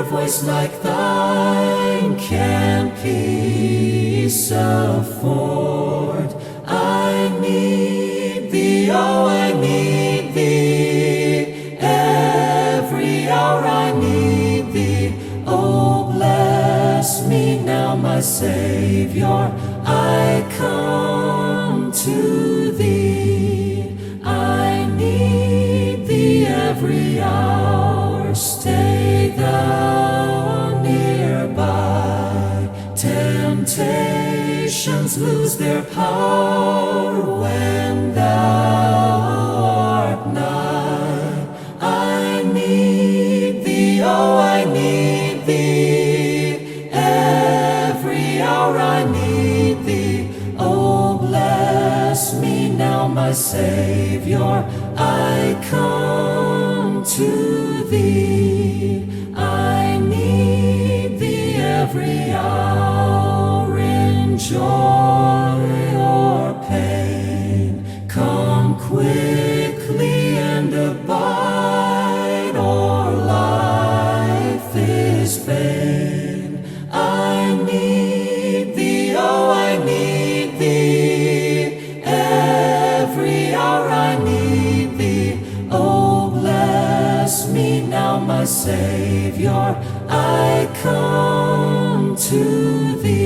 voice like thine can peace afford. I need thee, oh, I need thee. Every hour I need thee. Oh, bless me now, my Savior. I come to thee. I need thee every hour. Stay thou nearby. Temptations lose their power when thou art nigh. I need thee, oh, I need thee. Every hour I need thee. Oh, bless me now, my Savior. I come to thee. I need thee every hour, in joy or pain. Come quickly and abide, or life is vain. I need thee, oh, I need thee. Every hour I need thee. Oh, bless me now, my Savior. I come to thee.